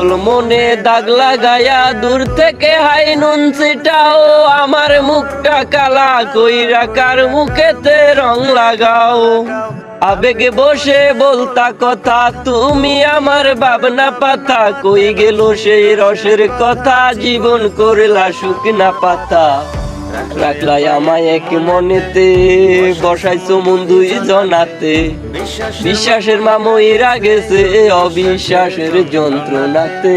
পাগল মনে দাগ লাগায়া দূর থেকে হাই নুন ছিটাও, আমার মুখটা কালা কইরা কার মুখেতে রং লাগাও। আবেগে বসে বলতা কথা, তুমি আমার ভাবনা পাতা, কই গেল সেই রসের কথা, জীবন করলা শুকনা পাতা। রাখলাই আমায় এক মনেতে, বসাইছো মন দুই জনাতে, বিশ্বাসের মামইরা গেছে অবিশ্বাসের যন্ত্রণাতে।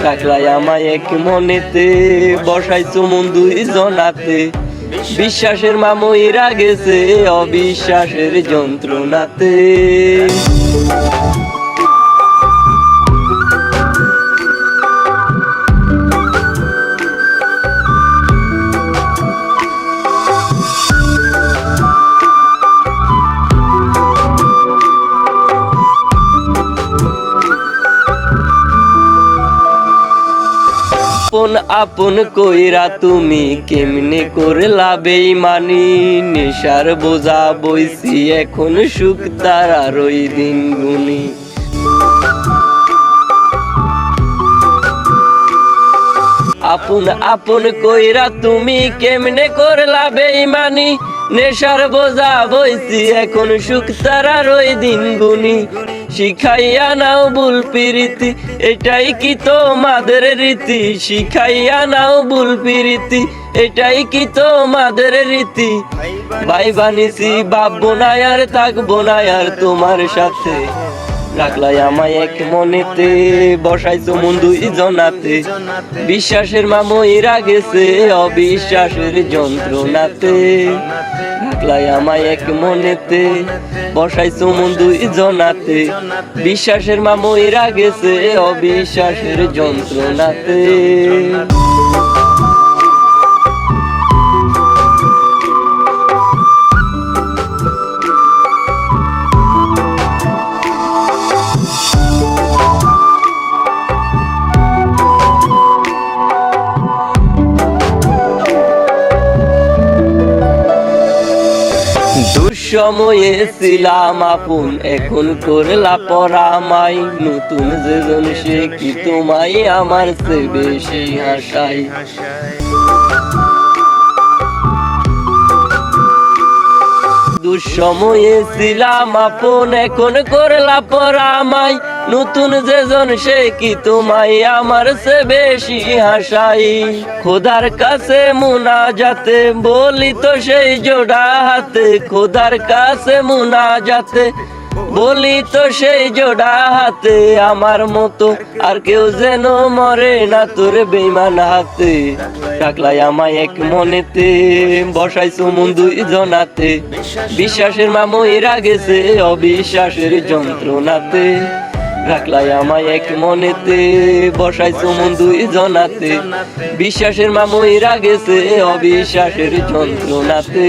রাখলাই আমায় এক মনেতে, বসাইছো মন দুই জনাতে, বিশ্বাসের মামইরা গেছে অবিশ্বাসের যন্ত্রণাতে। আপন আপন কইরা তুমি কেমনে করলা বেইমানি, নেশার বোঝা বইছি এখন সুখ তারার ওই দিন গুনি। আপন আপন কইরা তুমি কেমনে করলা বেইমানি, নেশার বোঝা বইছি এখন সুখ তারার ওই দিন গুনি। শিখাইয়া নাও ভুল প্রীতি, এটাই কি তোমাদের রীতি? শিখাইয়া নাও ভুল প্রীতি, এটাই কি তোমাদের রীতি? ভাই বানিছি ভাববো না আর থাকবো না আর তোমার সাথে। রাখলাই আমায় এক মনেতে, বসাইছো মন দুই জনাতে, বিশ্বাসের মামইরা গেছে অবিশ্বাসের যন্ত্রণাতে। রাখলাই আমায় এক মনেতে, বসাইছো মন দুই জনাতে, বিশ্বাসের মামইরা গেছে অবিশ্বাসের যন্ত্রণাতে। দুঃসময়ে ছিলাম আপন, এখন করলা পরামাই, নতুন যেজন সে কি তোমায় আমার চেয়ে বেশি হাসাই। দুঃসময়ে ছিলাম আপন, এখন করলা পরামাই, নতুন যেজন সে কি তোমায় আমার চেয়ে বেশি হাসাই। খোদার কাছে মুনাজাতে বলি তো সেই জোড়া হাতে, খোদার কাছে মুনাজাতে বলি তো সেই জোড়া হাতে, আমার মতো আর কেউ যেন মরে না তোর বেইমান হাতে। রাখলাই আমায় এক মনেতে, বসাইছো মন দুই জনাতে, বিশ্বাসের মামইরা গেছে অবিশ্বাসের যন্ত্রণাতে। রাখলাই আমায় এক মনেতে, বসাইছো মন দুই জনাতে, বিশ্বাসের মামইরা গেছে অবিশ্বাসের যন্ত্রণাতে।